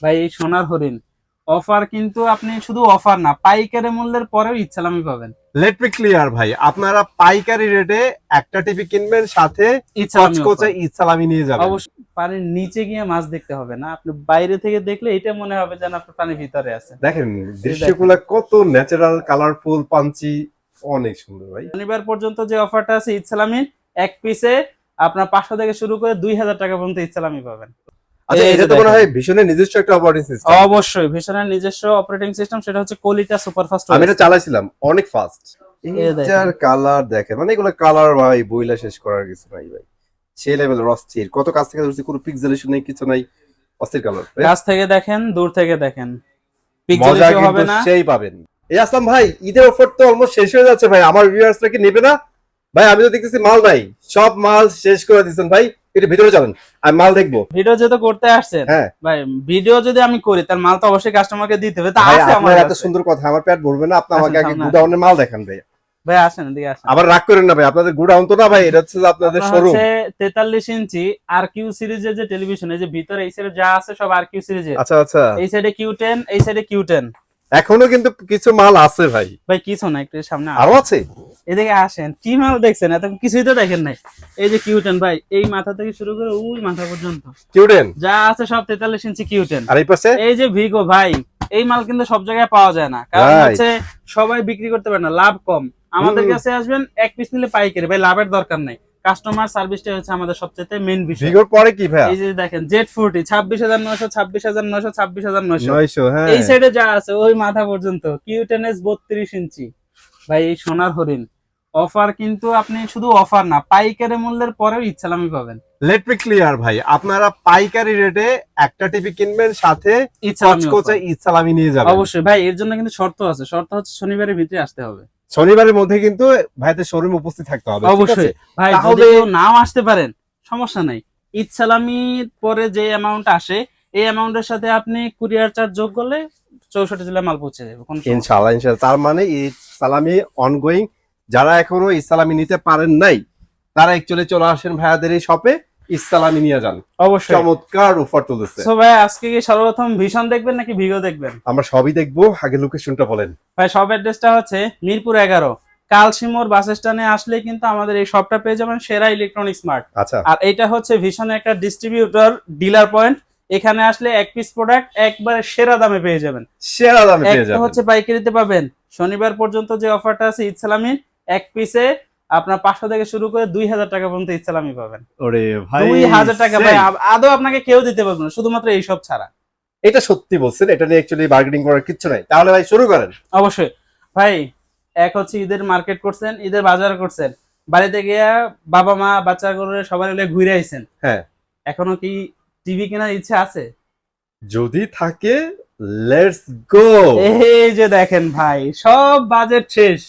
ভাই এই সোনার হরিণ অফার কিন্তু আপনি শুধু অফার না পাইকারি মূল্যের পরেও ইচ্ছালামি পাবেন। লেট মি ক্লিয়ার ভাই, আপনারা পাইকারি রেটে একটা টিভি কিনবেন, সাথে ইচ্ছালামি কচকচে offer। ইসালামি নিয়ে যাবেন। অবশ্যই পানির নিচে গিয়ে মাছ দেখতে হবে না, আপনি বাইরে থেকে দেখলে এটা মনে হবে যেন আপনি পানির ভিতরে আছেন। দেখেন দৃশ্যগুলো কত ন্যাচারাল, কালারফুল, পাঞ্চি, অনেক সুন্দর ভাই। শনিবার পর্যন্ত যে অফারটা আছে ইচ্ছালামির, এক পিসে আপনার 500 থেকে শুরু করে 2000 টাকা পর্যন্ত ইচ্ছালামি পাবেন। আচ্ছা, এই এটা যে তো মনে দেখেন। হয় ভীষণের নিজস্ব একটা অপারেটিং সিস্টেম। অবশ্যই ভীষণের নিজস্ব অপারেটিং সিস্টেম, সেটা হচ্ছে কলিটা সুপারফাস্ট। আমি এটা চালাইছিলাম, অনেক ফাস্ট। দেখেন। এইটার কালার দেখেন, মানে এগুলো কালার ভাই বইলা শেষ করার কিছু নাই ভাই। সেই লেভেলের অস্থির, কত কাছ থেকে ধরছি, কোনো পিক্সেলেশন নেই, কিছু নাই, অস্থির কালার। কাছ থেকে দেখেন, দূর থেকে দেখেন, মজা পিক্সেলেশন হবে কিন্তু না। সেই পাবেন। এই আসলাম ভাই, ঈদের অফার তো অলমোস্ট শেষ হয়ে যাচ্ছে ভাই, আমার ভিউয়ার্সরা কি নেবে না ভাই? আমি তো দেখতেছি মাল নাই, সব মাল শেষ করে দিচ্ছেন ভাই। একটু ভিতরে যাবেন, আমি মাল দেখবো। ভিডিও যেহেতু করতে আসছেন, হ্যাঁ ভাই ভিডিও যদি আমি করি তার মাল তো অবশ্যই কাস্টমারকে দিতে হবে। তা ভাই, আছে আমার আপনার এত কাছে। সুন্দর কথা, আমার পেট ভরবে না। আপনি আমাকে আসেন, আগে সামনে গুডাউনের মাল দেখান ভাই। ভাই আসেন এদিকে আসেন। আবার রাগ করেন না ভাই, আপনাদের গুডাউন তো না ভাই, এটা হচ্ছে যে আপনাদের আপনার শোরুম। হচ্ছে 43 ইঞ্চি আর কিউ সিরিজের যে টেলিভিশন, এই যে ভিতরে এই সাইডে যা আছে সব আর কিউ সিরিজের। আচ্ছা আচ্ছা, এই সাইডে কিউ10, এই সাইডে কিউ10। এখনো কিন্তু কিছু মাল আছে ভাই। ভাই কিছু না, একটু সামনে আরো আছে? এদিকে আসেন। কি মাল দেখছেন? এত কিছুই তো দেখেন নাই। এই যে কিউ10 ভাই, এই মাথা থেকে শুরু করে ওই মাথা পর্যন্ত কিউডেন যা আছে সব 43 ইঞ্চি কিউ10। আর এই পাশে এই যে ভিগো ভাই, এই মাল কিন্তু সব জায়গায় পাওয়া যায় না, কারণ Right. হচ্ছে সবাই বিক্রি করতে পারে না, লাভ কম। আমাদের কাছে আসবেন এক পিস নিলে পাইকারি, ভাই লাভের দরকার নাই। কাস্টমার সার্ভিসটা হচ্ছে আমাদের সবচেয়ে মেইন বিষয়। ভিগোর পরে কি ভাই? এই যে দেখেন Z40 26,900, 26,900, 26,900। 900, হ্যাঁ। এই সাইডে যা আছে ওই মাথা পর্যন্ত কিউ10s 32 ইঞ্চি। ভাই এই সোনার হরিণ অফার কিন্তু আপনি শুধু অফার না পাইকারি মূল্যের পরেও ইচ্ছালামি পাবেন। লেট মি ক্লিয়ার ভাই, আপনারা পাইকারি রেটে একটা টিভি কিনবেন, সাথে ইচ্ছালামি কচকচে offer। ইসালামি নিয়ে যাবেন। অবশ্যই ভাই, এর জন্য কিন্তু শর্ত আছে। শর্ত হচ্ছে শনিবারের ভিতরে আসতে হবে। শনিবারের মধ্যে কিন্তু ভাইদের শোরুমে উপস্থিত থাকতে হবে, ঠিক আছে? অবশ্যই ভাই, তাহলে- যদি কেউ নাও আসতে পারেন সমস্যা নাই। ইচ্ছালামির পরে যে অ্যামাউন্ট আসে, এই অ্যামাউন্টের সাথে আপনি কুরিয়ার চার্জ যোগ করলে 64 জেলায় মাল পৌঁছে যাবে। কোনো সমস্যা নেই। ইনশাআল্লাহ ইনশাআল্লাহ। তার মানে এই সালামি অনগোয়িং। যারা এখনো ইসলামি নিতে পারেন নাই, তারা একচুয়ালি চলে আসেন ভাইয়াদের এই শপে, ইসলামি নিয়ে যান। অবশ্যই। চমৎকার অফার চলতেছে। সো ভাই আজকে কি সর্বপ্রথম ভীষণ দেখবেন নাকি ভিগো দেখবেন? আমরা সবই দেখবো, আগে লোকেশনটা বলেন। ভাই শপ অ্যাড্রেসটা হচ্ছে মিরপুর 11 কালসিমোর বাস স্ট্যান্ডে আসলে কিন্তু আমাদের এই শপটা পেয়ে যাবেন, সেরা ইলেকট্রনিক্স মার্ট। আচ্ছা, আর এটা হচ্ছে ভীষণের একটা ডিস্ট্রিবিউটর ডিলার পয়েন্ট। এখানে আসলে এক পিস প্রোডাক্ট একবারে সেরা দামে পেয়ে যাবেন। সেরা দামে পেয়ে একটা যাবেন। হচ্ছে পাইকারিতে পাবেন। শনিবার পর্যন্ত যে অফারটা আছে ইচ্ছালামির, এক পিসে আপনার 500 থেকে শুরু করে 2000 টাকা পর্যন্ত ইচ্ছালামি পাবেন। ওরে ভাই, 2000 টাকা ভাই, সেই। আদৌ আপনাকে কেউ দিতে পারবে না, শুধুমাত্র এই সব ছাড়া। এটা সত্যি বলছেন, এটা নিয়ে অ্যাকচুয়ালি বার্গেনিং করার কিছু নাই। তাহলে ভাই শুরু করেন। অবশ্যই ভাই, এক হচ্ছে ঈদের মার্কেট করছেন, ঈদের বাজার করছেন, বাড়িতে গিয়া বাবা মা বাচ্চা করে সবাই মিলে ঘুরে আইছেন। হ্যাঁ, এখনো কি টিভি কেনার ইচ্ছা আছে? যদি থাকে লেটস গো। এই যে দেখেন ভাই, সব বাজেট শেষ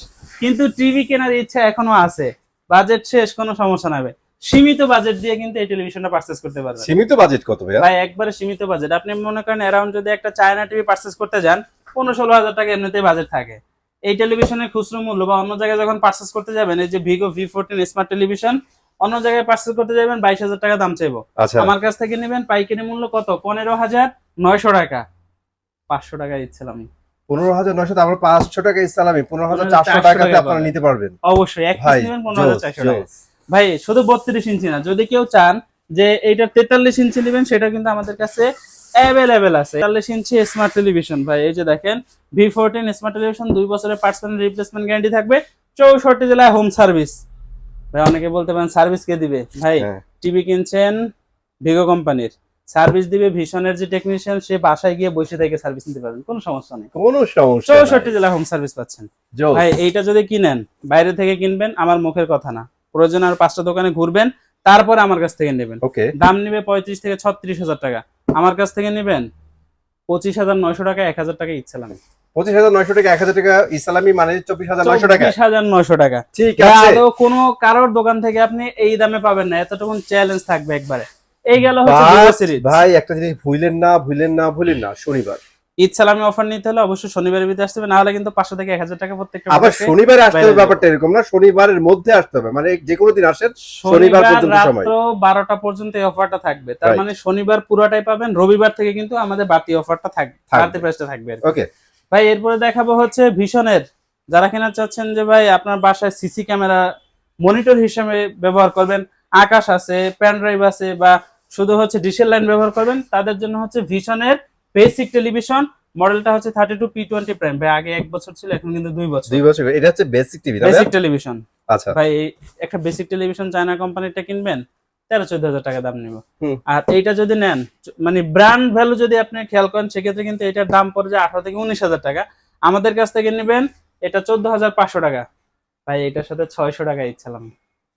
কিন্তু টিভি কেনার ইচ্ছা এখনো আছে। বাজেট শেষ, কোনো সমস্যা নাই ভাই, সীমিত বাজেট দিয়ে কিন্তু এই টেলিভিশনটা পারচেজ করতে পারবেন। সীমিত বাজেট কত ভাইয়া? ভাই একবারে সীমিত বাজেট। আপনি মনে করেন অ্যারাউন্ড যদি একটা চায়না টিভি পারচেজ করতে যান, 15-16 হাজার টাকা এমনিতেই বাজেট থাকে। এই টেলিভিশনের খুচরো মূল্য বা অন্য জায়গায় যখন পারচেজ করতে যাবেন, এই যে ভিগো V14 স্মার্ট টেলিভিশন, অন্য জায়গায় পারচেজ করতে যাবেন 22,000 টাকা দাম চাইবো। আচ্ছা, আমার কাছ থেকে নেবেন পাইকারি মূল্য কত? 15,900 টাকা। 500 টাকা দিচ্ছিলাম আমি। 15,900, তারপর 500 টাকা ইসলামি, 15,400 টাকাতে আপনারা নিতে পারবেন। অবশ্যই এক পিস ভাই নেবেন 15,400 টাকা। জোস। ভাই শুধু 32 ইঞ্চি না, যদি কেউ চান যে এইটা 43 ইঞ্চি নেবেন, সেটা কিন্তু আমাদের কাছে অ্যাভেলেবেল আছে। 43 ইঞ্চি স্মার্ট টেলিভিশন ভাই, এই যে দেখেন V14 স্মার্ট টেলিভিশন, 2 বছরের পার্সোনাল রিপ্লেসমেন্ট গ্যারান্টি থাকবে, 64 জেলায় হোম সার্ভিস। ভাই অনেকে বলতে পারেন সার্ভিস কে দিবে? ভাই হ্যাঁ। টিভি কিনছেন ভিগো কোম্পানির, সার্ভিস দিবে ভীষণের যে টেকনিশিয়ান, সে বাসায় গিয়ে বসে থেকে সার্ভিস নিতে পারবেন, কোনো সমস্যা নেই। কোনো সমস্যা 64 জেলায় হোম সার্ভিস পাচ্ছেন। জোস। ভাই এইটা যদি কিনেন, বাইরে থেকে কিনবেন, আমার মুখের কথা না, প্রয়োজন আর 5টা দোকানে ঘুরবেন, তারপরে আমার কাছ থেকে নেবেন। ওকে, দাম নিবে 35 থেকে 36,000 টাকা। আমার কাছ থেকে নেবেন 25,900 টাকা, 1,000 টাকা ইচ্ছালামি। 25,900 টাকা, 1,000 টাকা ইসলামি, মানে 24,900 টাকা। 24,900 টাকা। ঠিক ভাই, আছে আদৌ কোনো কারোর দোকান থেকে আপনি এই দামে পাবেন না, এতটুকু চ্যালেঞ্জ থাকবে একবারে। এই গেল হচ্ছে ভাই, ভিভো সিরিজ। ভাই একটা জিনিস ভুলেন না, ভুলেন না, ভুলেন না, শনিবার ঈদ সালামি অফার নিতে হলে অবশ্যই শনিবারের ভিতরে আসতে হবে, না হলে কিন্তু 500 থেকে 1000 টাকা প্রত্যেকটা আবার প্রোডাক্টে শনিবারে আসতে হবে বাইরে ব্যাপারটা এরকম না, শনিবারের মধ্যে আসতে হবে, মানে যে কোনো দিন আসেন শনিবার পর্যন্ত সময়। রাত্র 12টা পর্যন্ত এই অফারটা থাকবে, তার Right. মানে শনিবার পুরোটাই পাবেন, রবিবার থেকে কিন্তু আমাদের বাড়তি অফারটা থাকবে, বাড়তি প্রাইসটা থাকবে আর কি। ওকে, ভাই এরপরে দেখাবো হচ্ছে ভিশনের, যারা কিনা চাচ্ছেন যে ভাই আপনার বাসায় সিসি ক্যামেরা মনিটর হিসেবে ব্যবহার করবেন, আকাশ আছে, পেন ড্রাইভ আছে, বা শুধু হচ্ছে ডিশের লাইন ব্যবহার করবেন, তাদের জন্য হচ্ছে ভিশনের বেসিক টেলিভিশন মডেলটা হচ্ছে 32P20 প্রাইম। ভাই আগে 1 বছর ছিল, এখন কিন্তু 2 বছর। 2 বছর এটা হচ্ছে বেসিক টিভি, বেসিক টেলিভিশন। আচ্ছা ভাই একটা বেসিক টেলিভিশন চায়না কোম্পানিটা কিনবেন 13-14 হাজার টাকা দাম নিব। হুম। আর এইটা যদি নেন, মানে ব্র্যান্ড ভ্যালু যদি আপনি খেয়াল করেন, সেক্ষেত্রে কিন্তু এটার দাম পড়ে যায় 18 থেকে 19 হাজার টাকা। আমাদের কাছ থেকে নেবেন এটা 14,500 টাকা। ভাই এটার সাথে 600 টাকা ইচ্ছালাম,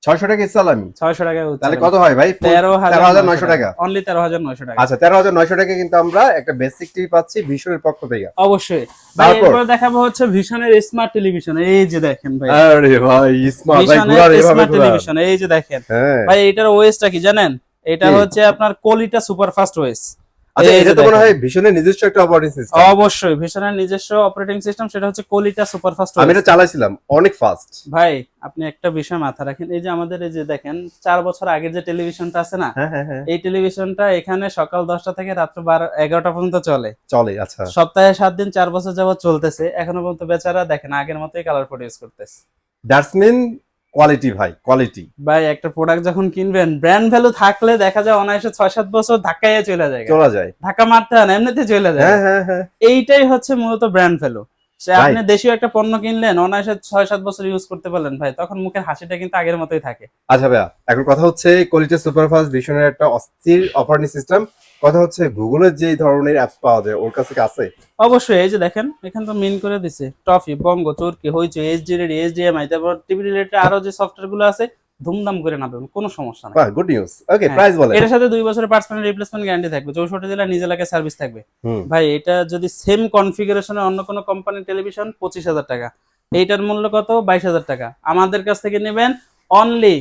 600 টাকা সালামি, 600 টাকা তাহলে কত হয় ভাই? 13,900 টাকা। অনলি 13,900 টাকা। আচ্ছা 13,900 টাকা কিন্তু আমরা একটা বেসিক টিভি পাচ্ছি ভিশনের পক্ষ থেকে। অবশ্যই ভাই। তারপর? এরপর দেখাবো হচ্ছে ভিশনের স্মার্ট টেলিভিশন, এই যে দেখেন ভাই, আরে ভাই স্মার্ট ভাই, ঘোরার ভিশনের এভাবে স্মার্ট ঘোরা। টেলিভিশন, এই যে দেখেন হ্যাঁ ভাই, এটার ওএসটা কি জানেন? এটা কি? হচ্ছে আপনার কোলিটা সুপারফাস্ট ওএস। আচ্ছা এই এটা যে তো মনে দেখেন। হয় ভিশনের নিজস্ব একটা অপারেটিং সিস্টেম। অবশ্যই ভিশনের নিজস্ব অপারেটিং সিস্টেম, সেটা হচ্ছে কোলিটা সুপারফাস্ট আমি ওএস। এটা চালাইছিলাম, অনেক ফাস্ট। ভাই আপনি একটা বিষয় মাথায় রাখেন, এই যে আমাদের এই যে দেখেন 4 বছর আগের যে টেলিভিশনটা আছে না, হ্যাঁ হ্যাঁ হ্যাঁ এই টেলিভিশনটা এখানে সকাল 10টা থেকে রাত্র 11টা পর্যন্ত চলে, চলে। আচ্ছা সপ্তাহে 7 দিন 4 বছর যাবত চলতেছে, এখনো পর্যন্ত বেচারা দেখেন আগের মতোই কালার প্রডিউস করতেছে। দ্যাটস মিন কোয়ালিটি ভাই, কোয়ালিটি। ভাই একটা প্রোডাক্ট যখন কিনবেন, ব্র্যান্ড ভ্যালু থাকলে দেখা যায় অনায়াসে 6-7 বছর ধাক্কায় চলে যায়, চলা যায়। ধাক্কা মারতে হয় না, এমনিতে চলে যায়। হ্যাঁ হ্যাঁ হ্যাঁ এইটাই হচ্ছে মূলত ব্র্যান্ড ভ্যালু। সে Right. আপনি দেশীয় একটা পণ্য কিনলেন, অনায়াসে 6-7 বছর ইউজ করতে পারলেন ভাই, তখন মুখের হাসিটা কিন্তু আগের মতোই থাকে। আচ্ছা ভাইয়া, এখন কথা হচ্ছে কোয়ালিটি সুপারফাস্ট ভিশনের একটা অস্থির অপারেটিং সিস্টেম। কথা হচ্ছে গুগলের যে ধরনের অ্যাপস পাওয়া যায় ওর কাছে কি আছে? অবশ্যই, এই যে দেখেন এখানে তো মিন করে দিছে, টফি, বঙ্গ, চরকি, হইচই, এইচডি রেডি, এইচডিএমআই, তারপর টিভি রিলেটেড আরো যে সফটওয়্যার গুলো আছে ধুমধাম করে নামাবেন, কোনো সমস্যা নাই। বাহ, গুড নিউজ। ওকে, হ্যাঁ, প্রাইস বলেন। এটার সাথে 2 বছরের পার্টস রিপ্লেসমেন্ট গ্যারান্টি থাকবে, 64 জেলা নিজ এলাকায় সার্ভিস থাকবে। হুম ভাই এটা যদি সেম কনফিগারেশনে অন্য কোনো কোম্পানির টেলিভিশন 25,000 টাকা, এইটার মূল্য কত? 22,000 টাকা। আমাদের কাছ থেকে নেবেন অনলি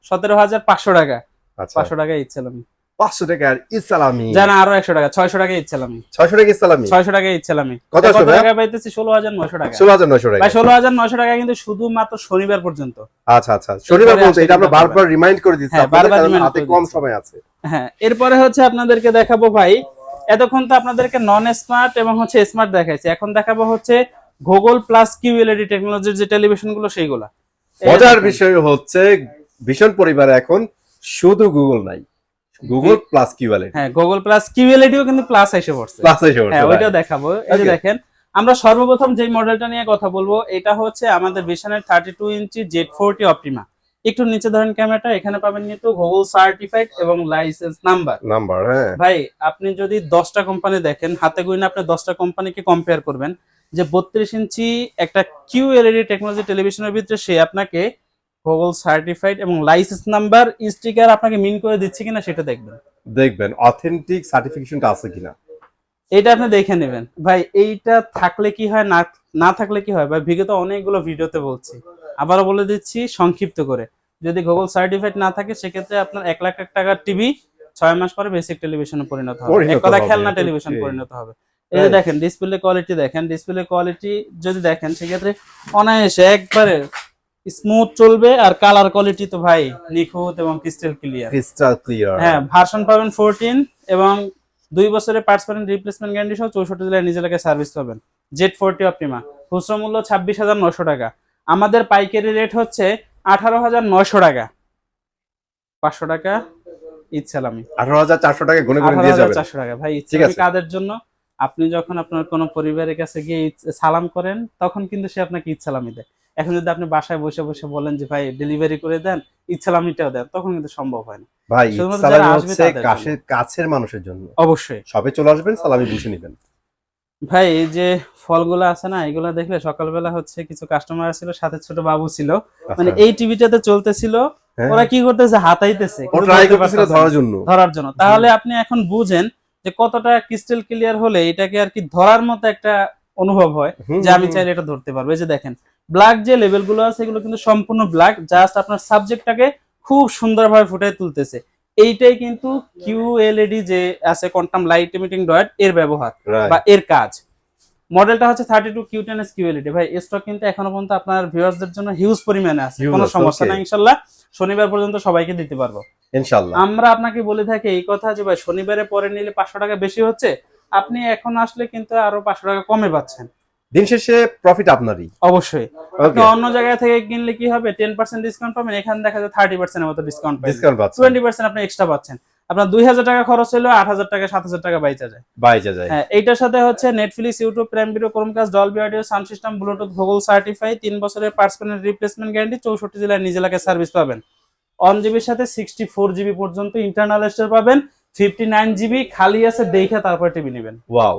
17,500 টাকা। আচ্ছা 500 টাকা ইচ্ছালাম, 500 টাকার ইসালামি, জানা আরো 100 টাকা, 600 টাকা ইচ্ছালাম, 600 টাকা ইসালামি, 600 টাকা ইচ্ছালাম। কত আসবে ভাই? টাকা পাইতেছি? 16,900 টাকা। 16,900 টাকা। ভাই 16,900 টাকা কিন্তু শুধুমাত্র শনিবার পর্যন্ত। আচ্ছা আচ্ছা, শনিবার এরপরে বলতে এটা আমরা আসলে বারবার রিমাইন্ড করে দিচ্ছি হ্যাঁ, আপনাদের, বারবার কারণ remind হাতে করে কম দিচ্ছি। সময় আছে। হ্যাঁ, এরপরে হচ্ছে আপনাদেরকে দেখাবো ভাই, এতক্ষণ তো আপনাদেরকে নন স্মার্ট এবং হচ্ছে স্মার্ট দেখাইছি, এখন দেখাবো হচ্ছে গুগল প্লাস কিউএলইডি টেকনোলজির যে টেলিভিশন গুলো সেইগুলা। এই মজার দেখেন। বিষয় হচ্ছে ভীষণ পরিবারে এখন শুধু গুগল নাই, গুগল প্লাস কিউএলইডি হ্যাঁ, গুগল প্লাস কিউএলইডিও কিন্তু প্লাস এসে পড়ছে। প্লাস এসে পড়ছে। হ্যাঁ, ওইটাও দেখাবো। এই যে Okay. দেখেন, আমরা সর্বপ্রথম যে মডেলটা নিয়ে কথা বলবো, এটা হচ্ছে আমাদের ভিশনের 32 ইঞ্চি Z40 অপটিমা। একটু নিচে ধরেন ক্যামেরাটা, এখানে পাবেন কিন্তু গুগল সার্টিফাইড এবং লাইসেন্স নাম্বার। নাম্বার, হ্যাঁ ভাই আপনি যদি 10টা কোম্পানি দেখেন, হাতে গুনে আপনি 10টা কোম্পানিকে কম্পেয়ার করবেন, যে 32 ইঞ্চি একটা কিউএলইডি টেকনোলজি টেলিভিশনের ভিতরে সে আপনাকে গুগল সার্টিফাইড এবং লাইসেন্স নাম্বার স্টিকার আপনাকে মিন করে দিচ্ছে কিনা সেটা দেখবেন। দেখবেন অথেন্টিক সার্টিফিকেশনটা আছে কিনা। এটা আপনি দেখে নেবেন ভাই, এইটা থাকলে কি হয়, না না থাকলে কি হয় ভাই, বিগত অনেকগুলো ভিডিওতে বলছি, আবারও বলে দিচ্ছি সংক্ষিপ্ত করে, যদি গুগল সার্টিফাইড না থাকে সেক্ষেত্রে আপনার 1 লাখ টাকার টিভি 6 মাস পরে বেসিক টেলিভিশনে পরিণত হবে, এক কথা খেলনা টেলিভিশন পরিণত হবে। এই যে দেখেন ডিসপ্লে কোয়ালিটি, দেখেন ডিসপ্লে কোয়ালিটি যদি দেখেন সেক্ষেত্রে অনায়াসে একবারে স্মুথ চলবে, আর কালার কোয়ালিটি তো ভাই নিখুঁত এবং ক্রিস্টাল ক্লিয়ার। Crystal clear. হ্যাঁ, ভার্সন পাবেন 14 এবং 2 বছরের পার্টস রিপ্লেসমেন্ট গ্যারান্টি সহ 64 জেলায় নিজ এলাকায় সার্ভিস পাবেন। Z40 অপটিমা খুচরা মূল্য 26,900 টাকা, আমাদের পাইকারি রেট হচ্ছে 18,900 টাকা। 500 টাকা ইচ্ছালামি, 18,400 টাকা গুনে গুনে দিয়ে যাবেন। 18,400 টাকা। ভাই ঠিক ইচ্ছালামি আছে। কাদের জন্য? আপনি যখন আপনার কোনো পরিবারের কাছে গিয়ে সালাম করেন, তখন কিন্তু সে আপনাকে ইচ্ছালামি দেয়। এখন যদি আপনি বাসায় বসে বসে বলেন যে ভাই ডেলিভারি করে দেন, ইচ্ছালামিটাও দেন, তখন কিন্তু সম্ভব হয় না। ভাই শুধুমাত্র সালামি যারা আসবে হচ্ছে তাদের জন্য। কাছের মানুষের জন্য। অবশ্যই সবে চলে আসবেন, সালামি বুঝে নেবেন। ভাই, এই যে ফলগুলো আছে না, এগুলা দেখলে সকালবেলা হচ্ছে কিছু কাস্টমার ছিল, সাথে ছোট বাবু ছিল, মানে এই টিভিটাতে চলতেছিল, হ্যাঁ। ওরা কি করতেছে, হাতাইতেছে ও কিন্তু ট্রাই ধরতে করতেছিল পারতেছে না, ধরার জন্য। ধরার জন্য। তাহলে আপনি এখন বুঝেন যে কতটা ক্রিস্টাল ক্লিয়ার হলে এটাকে আর কি ধরার মতো একটা অনুভব হয়, হুম, যে আমি চাইলে এটা ধরতে পারবো। এই যে দেখেন ব্ল্যাক যে লেভেল গুলো আছে এগুলো কিন্তু সম্পূর্ণ ব্ল্যাক, জাস্ট আপনার সাবজেক্টটাকে খুব সুন্দরভাবে ফুটিয়ে তুলতেছে। এইটাই কিন্তু কিউএলইডি যে আছে, কোয়ান্টাম লাইট ইমিটিং ডয়েট, এর ব্যবহার Right. বা এর কাজ। মডেলটা হচ্ছে 32 কিউ10s কিউএলইডি। ভাই স্টক কিন্তু এখনো পর্যন্ত আপনার ভিউয়ারদের জন্য হিউজ পরিমাণে আছে, Huge কোনো আছে, সমস্যা okay. না ইনশাআল্লাহ। শনিবার পর্যন্ত সবাইকে দিতে পারবো ইনশাআল্লাহ। আমরা। আপনাকে বলে থাকি এই কথা যে ভাই শনিবারে পরে নিলে 500 টাকা বেশি হচ্ছে, আপনি এখন আসলে কিন্তু আরো 500 টাকা কমে পাচ্ছেন। দিন শেষে প্রফিট আপনারই। অবশ্যই। আপনি ওকে, অন্য জায়গা থেকে কিনলে কি হবে, 10% ডিসকাউন্ট পাবেন, এখানে দেখা যায় 30% এর মতো ডিসকাউন্ট পাবেন, ডিসকাউন্ট পাচ্ছেন, 20% আপনি এক্সট্রা পাচ্ছেন। আপনার 2000 টাকা খরচ হলো 8000 টাকা 7000 টাকা বাইচা যায়। বাইজা যায়। হ্যাঁ, এইটার সাথে হচ্ছে Netflix, YouTube, prime video, Chromecast, Dolby audio, sound system, Bluetooth, Google certify, 3 বছরের পার্টস প্যানেল রিপ্লেসমেন্ট গ্যারান্টি, 64 জেলায় নিজ এলাকায় সার্ভিস পাবেন। 1 জিবির সাথে 64 জিবি পর্যন্ত ইন্টারনাল স্টোরেজ পাবেন। 59 জিবি খালি আছে, দেখে তারপর টিভি নেবেন। ওয়াও,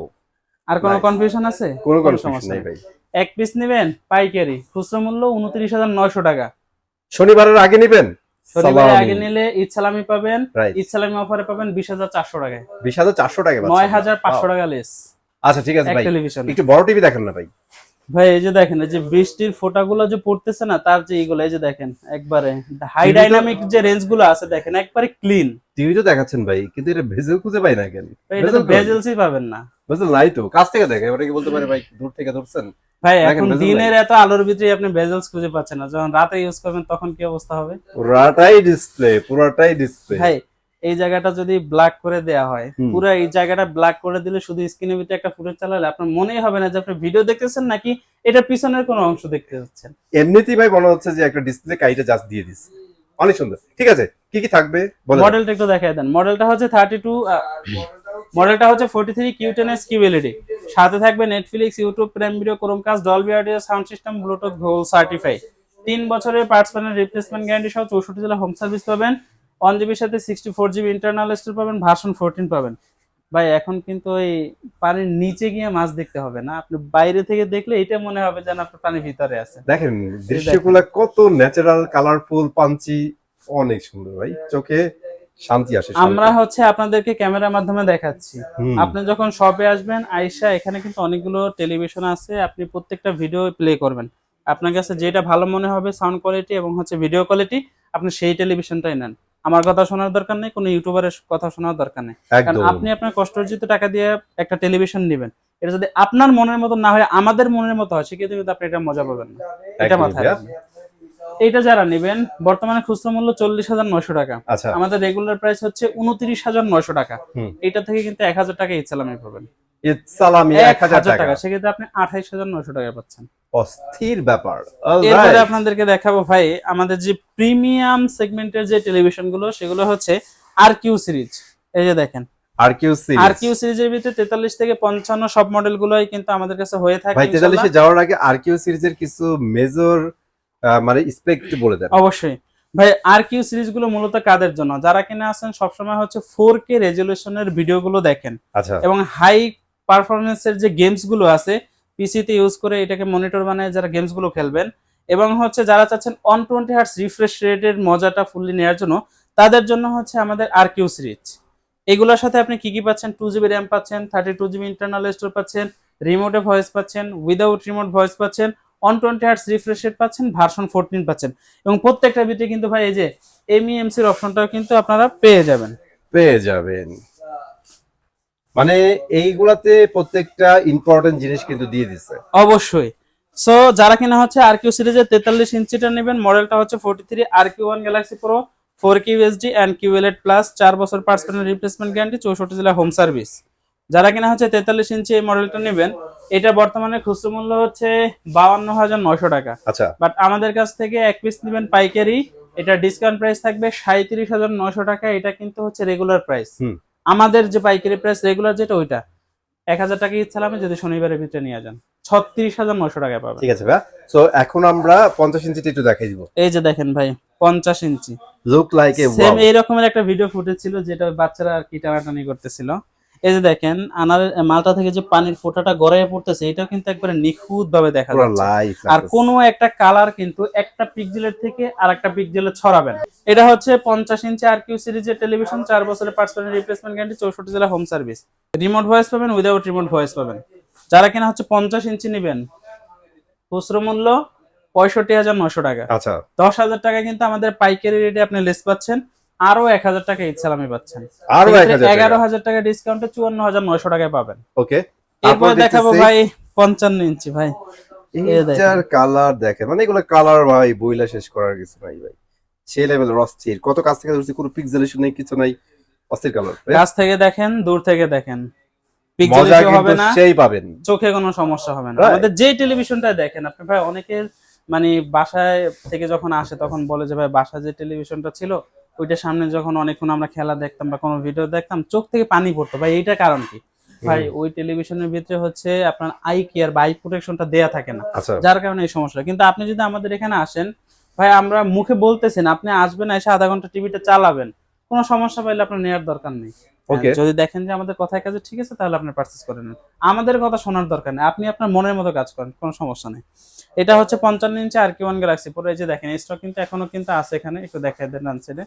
আর কোনো Nice. কনফিউশন আছে? কোনো কোনো কনফিউশন সমস্যা নাই নেই। ভাই। এক পিস নেবেন পাইকারি, খুচরা মূল্য 29,900 টাকা। শনিবারের আগে নেবেন, শনিবারে আগে নিলে ঈদ সালামি পাবেন, রাইট, ঈদ সালামি অফারে পাবেন 20,400 টাকায়, 20,400 টাকা পাচ্ছেন। 9,500 টাকা লেস। আচ্ছা ঠিক আছে এক ভাই, টেলিভিশন। একটু বড় টিভি দেখেন না ভাই। ভাই এই যে দেখেন, এই যে বৃষ্টির ফোঁটাগুলো যে পড়তেছে না, তার যে এইগুলো, এই যে দেখেন একবারে হাই TV তো- ডাইনামিক যে রেঞ্জ গুলো আছে দেখেন, একবারে ক্লিন। টিভি তো দেখাচ্ছেন ভাই, কিন্তু এটা ভেজেল খুঁজে পাই না কেন? এটা তো বেজেলসই পাবেন না ভেজেল নাই তো, কাছ থেকে দেখে এবারে কি বলতে পারে ভাই দূর থেকে ধরছেন? ভাই। দেখেন, এখন bezel দিনের নাই। এত আলোর ভিতরে আপনি বেজেলস খুঁজে পাচ্ছেন না, যখন রাতে ইউজ করবেন তখন কি অবস্থা হবে? পুরাটাই ডিসপ্লে। ভাই এই জায়গাটা যদি ব্ল্যাক করে দেয়া হয়, হুম। পুরো এই জায়গাটা ব্ল্যাক করে দিলে শুধু স্ক্রিনের ভিতরে একটা ফুটেজ চালালে আপনার মনেই হবে না যে আপনি ভিডিও দেখতেছেন নাকি এটা পিছনের কোনো অংশ দেখতে যাচ্ছেন। এমনিতেই ভাই মনে হচ্ছে যে একটা ডিসপ্লে কাইটা জাস্ট দিয়ে দিস। অনেক সুন্দর। ঠিক আছে, কি কি থাকবে বলেন। মডেলটা একটু দেখায় দেন। মডেলটা হচ্ছে মডেলটা হচ্ছে 43 কিউ10s কিউএলইডি। সাথে থাকবে Netflix, YouTube, prime video, Chromecast, Dolby audio, sound system, Bluetooth, Google certify, 3 বছরের পার্টস প্যানেল রিপ্লেসমেন্ট গ্যারান্টি সহ 64 জেলা হোম সার্ভিস পাবেন। 1 জিবির সাথে 64 জিবি ইন্টারনাল স্টোরেজ পাবেন, ভার্সন 14 পাবেন। ভাই এখন কিন্তু ওই পানির নিচে গিয়ে মাছ দেখতে হবে না, আপনি বাইরে থেকে দেখলে এটা মনে হবে যেন আপনি পানির ভিতরে আছেন। দেখেন দৃশ্যগুলো কত ন্যাচারাল, কালারফুল, পাঞ্চি, অনেক সুন্দর ভাই, চোখে শান্তি আসে। আমরা হচ্ছে আপনাদেরকে ক্যামেরার মাধ্যমে দেখাচ্ছি। হুম। আপনি যখন শপে আসবেন, আইসা এখানে কিন্তু অনেকগুলো টেলিভিশন আছে, আপনি প্রত্যেকটা ভিডিও প্লে করবেন। আপনার কাছে যেটা ভালো মনে হবে সাউন্ড কোয়ালিটি এবং হচ্ছে ভিডিও কোয়ালিটি, আপনি সেই টেলিভিশনটাই নেন। আমার কথা শোনার দরকার নেই, কোনো ইউটিউবারের কথা শোনার দরকার নেই, কারণ একদম আপনি আপনার কষ্টার্জিত টাকা দিয়ে একটা টেলিভিশন নেবেন, এটা যদি আপনার মনের মতো না হয়, আমাদের মনের মতো হয়, সেক্ষেত্রে কিন্তু আপনি এটা মজা পাবেন না। এটা একদমই মাথায় ভাইয়া। রাখবেন। এইটা যারা নেবেন, বর্তমানে খুচরা মূল্য 40,900 টাকা, আচ্ছা, আমাদের রেগুলার প্রাইস হচ্ছে 29,900 টাকা। হুম। এটা থেকে কিন্তু 1000 টাকা ইচ্ছালামি পাবেন, ঈদ সালামি 1000 টাকা। সেক্ষেত্রে আপনি 28,900 টাকা পাচ্ছেন। অস্থির ব্যাপার। এরপরে অলরাইট, আপনাদেরকে দেখাবো ভাই আমাদের যে প্রিমিয়াম সেগমেন্টের যে টেলিভিশন গুলো, সেগুলো হচ্ছে আর কিউ সিরিজ। এই যে দেখেন আর কিউ সিরিজ। আর কিউ সিরিজের ভিতরে 43 থেকে 55 সব মডেল গুলোই কিন্তু আমাদের কাছে হয়ে থাকে। ভাই 43 এ যাওয়ার আগে আর কিউ সিরিজের কিছু মেজর মানে স্পেক একটু বলে দেন। অবশ্যই ভাই, আর কিউ সিরিজ গুলো মূলত কাদের জন্য, যারা কিনা আছেন সবসময় হচ্ছে 4K রেজলিউশনের ভিডিও গুলো দেখেন আচ্ছা, এবং হাই পারফরমেন্সের যে গেমস গুলো আছে পিসিতে ইউজ করে এটাকে মনিটর বানায় যারা গেমস গুলো খেলবেন, এবং হচ্ছে যারা চাচ্ছেন 120 হার্টজ রিফ্রেশ রেটের মজাটা ফুললি নেওয়ার জন্য, তাদের জন্য হচ্ছে আমাদের আর কিউ সিরিজ। এগুলোর সাথে আপনি কি কি পাচ্ছেন, 2 জিবি র্যাম পাচ্ছেন, 32 জিবি ইন্টারনাল স্টোরেজ পাচ্ছেন, রিমোটে ভয়েস পাচ্ছেন, উইদাউট রিমোট ভয়েস পাচ্ছেন, 120 হার্টজ রিফ্রেশ রেট পাচ্ছেন, ভার্সন 14 পাচ্ছেন, এবং প্রত্যেকটা ভিতরে কিন্তু ভাই এই যে এমইএমসি এর অপশনটাও কিন্তু আপনারা পেয়ে যাবেন। পেয়ে যাবেন। মানে এইগুলাতে প্রত্যেকটা ইম্পর্টেন্ট জিনিস কিন্তু দিয়ে দিছে। অবশ্যই। সো যারা কিনা হচ্ছে আর কিউ সিরিজের 43 ইঞ্চিটা নেবেন, মডেলটা হচ্ছে 43 RQ1 Galaxy pro, 4K UHD and QLED plus, 4 বছর পার্টস প্যানেল রিপ্লেসমেন্ট গ্যারান্টি, 64 জেলা হোম সার্ভিস। যারা কিনা হচ্ছে 43 ইঞ্চি এই মডেলটা নেবেন, এটা বর্তমানে খুচরা মূল্য হচ্ছে 52,900 টাকা, আচ্ছা, বাট আমাদের কাছ থেকে এক পিস নেবেন পাইকারি, এটা ডিসকাউন্ট প্রাইস থাকবে 37,900 টাকা। এটা কিন্তু হচ্ছে রেগুলার প্রাইস। হুম। আমাদের যে পাইকারি প্রাইস রেগুলার যেটা, ওইটা 1000 টাকা ইচ্ছালামে যদি শনিবারের ভিতরে নিয়ে যান 36,900 টাকায় পাবেন। ঠিক আছে ভাই। সো এখন আমরা 50 ইঞ্চিটা একটু দেখাই দিব। এই যে দেখেন ভাই 50 inch, look like a same wow. এই রকমের একটা ভিডিও ফুটেজ ছিল যেটা বাচ্চারা আর কি টানাটানি করতেছিল। এই যে দেখেন আনারের মালটা থেকে যে পানির ফোঁটাটা গড়াইয়ে পড়তেছে, এটাও কিন্তু একবারে নিখুঁত ভাবে দেখা পুরো যাচ্ছে। লাইভ আর কোনো একটা কালার কিন্তু একটা পিক্সেলের থেকে আর একটা পিক্সেলে ছড়াবে না। এটা হচ্ছে 50 ইঞ্চি আর কিউ সিরিজের টেলিভিশন, 4 বছরের পার্টস প্যানেল রিপ্লেসমেন্ট গ্যারান্টি, 64 জেলা হোম সার্ভিস, রিমোট ভয়েস পাবেন, উইদাউট রিমোট ভয়েস পাবেন। যারা কিনা হচ্ছে 50 ইঞ্চি নেবেন, খুচরো মূল্য 65,900 টাকা। আচ্ছা, 10,000 টাকা কিন্তু আমাদের পাইকারি রেটে আপনি লেস পাচ্ছেন। আরো 1000 টাকা ঈদ সালামি পাচ্ছেন। আরো 1000 টাকা। 11000 টাকা ডিসকাউন্টে 54900 টাকায় পাবেন। ওকে, এরপরে দেখাবো ভাই 55 ইঞ্চি ভাই। এইটার কালার দেখেন, মানে এগুলো কালার ভাই বইলা শেষ করার কিছু নাই ভাই, সে লেভেলের অস্থির। কত কাছ থেকে ধরছি, কোনো পিক্সেলেশন নেই, কিছু নাই, অস্থির কালার। কাছ থেকে দেখেন, দূর থেকে দেখেন, মজা পিক্সেলেশন হবে কিন্তু না, সেই পাবেন, চোখে কোনো সমস্যা হবে না। Right. আমাদের যে টেলিভিশনটা দেখেন আপনি ভাই, অনেকের মানে বাসায় থেকে যখন আসে তখন বলে যে ভাই বাসায় যে টেলিভিশনটা ছিল ওইটার সামনে যখন অনেকক্ষণ আমরা খেলা দেখতাম বা কোনো ভিডিও দেখতাম চোখ থেকে পানি পড়তো। ভাই এইটার কারণ কি? ভাই ওই টেলিভিশনের ভিতরে হচ্ছে আপনার আই কেয়ার বা আই প্রোটেকশনটা দেয়া থাকে না, আচ্ছা যার কারণে এই সমস্যা। কিন্তু আপনি যদি আমাদের এখানে আসেন ভাই, আমরা মুখে বলতেছেন, আপনি আসবেন এসে আধা ঘন্টা টিভিটা চালাবেন, কোনো সমস্যা পাইলে আপনার নেওয়ার দরকার নেই। ওকে, যদি দেখেন যে আমাদের কথায় কাজে ঠিক আছে তাহলে আপনি পারচেজ করে নেন, আমাদের কথা শোনার দরকার নেই, আপনি আপনার মনের মতো কাজ করেন, কোনো সমস্যা নেই। এটা হচ্ছে 55 ইঞ্চি RK1 গ্যালাক্সি পুরো। এই যে দেখেন স্টক কিন্তু এখনো কিন্তু আছে, এখানে একটু দেখাই দেন ডান সাইডে,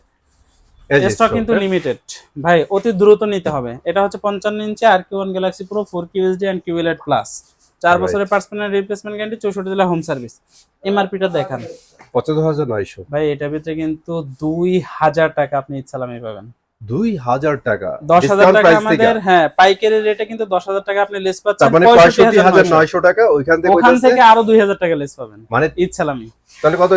এই যে স্টক কিন্তু লিমিটেড ভাই, অতি দ্রুত নিতে হবে। এটা হচ্ছে 55 ইঞ্চি RK1 গ্যালাক্সি পুরো 4K UHD and QLED plus, 4 Right. বছরের পার্সোনাল রিপ্লেসমেন্ট গ্যারান্টি, 64 জেলা হোম সার্ভিস। এমআরপিটা দেখান 75900, ভাই, এটার ভিতরে কিন্তু 2000 টাকা আপনি ঈদ সালামি পাবেন। 2000 টাকা 10,000 ডিসকাউন্ট টাকা প্রাইস থেকে, আমাদের, হ্যাঁ পাইকারি রেটে কিন্তু 10,000 টাকা আপনি লেস পাচ্ছেন। তার মানে 65900 টাকা ওইখান থেকে, ওখান থেকে আরো 2000 টাকা লেস পাবেন মানে ঈদ সালামি। তাহলে কত,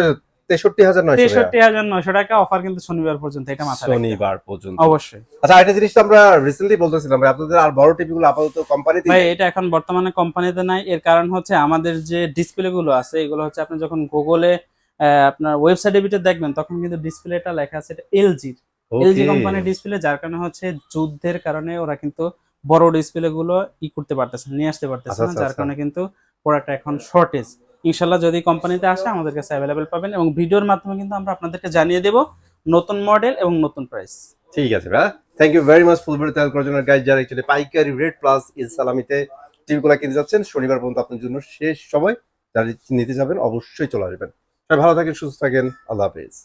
63900 টাকা 63900 টাকা অফার কিন্তু শনিবার পর্যন্ত, এটা মাথায় রাখবেন শনিবার পর্যন্ত। অবশ্যই। আচ্ছা, একটা জিনিস তো আমরা রিসেন্টলি বলতেছিলাম ভাই, আপনাদের আর বড় টিভি গুলো আপাতত কোম্পানিতে ভাই এটা এখন বর্তমানে কোম্পানিতে নাই, এর কারণ হচ্ছে আমাদের যে ডিসপ্লে গুলো আছে এগুলো হচ্ছে আপনি যখন গুগলে আপনার ওয়েবসাইটে ভিতরে দেখবেন তখন কিন্তু ডিসপ্লেটা লেখা আছে এটা এলজি কোম্পানির ডিসপ্লে, যার কারণে হচ্ছে যুদ্ধের কারণে ওরা কিন্তু বড় ডিসপ্লে গুলো করতে পারতেছে না, নিয়ে আসতে পারতেছে আচ্ছা, না, আচ্ছা, যার আচ্ছা। কারণে কিন্তু প্রোডাক্ট এখন শর্টেজ। ইনশাল্লাহ যদি কোম্পানিতে আসে আমাদের কাছে অ্যাভেলেবেল পাবেন, এবং ভিডিওর মাধ্যমে কিন্তু আমরা আপনাদেরকে জানিয়ে দেব নতুন মডেল এবং নতুন প্রাইস। ঠিক আছে ভাই, thank you very much full video তৈরি করার জন্য গাইজ। যারা অ্যাকচুয়ালি পাইকারি রেট প্লাস ঈদ সালামিতে টিভি গুলো কিনতে যাচ্ছেন, শনিবার পর্যন্ত আপনার জন্য শেষ সময়, যারা নিতে যাবেন অবশ্যই চলে আসবেন। সবাই ভালো থাকেন, সুস্থ থাকেন, আল্লাহ হাফেজ।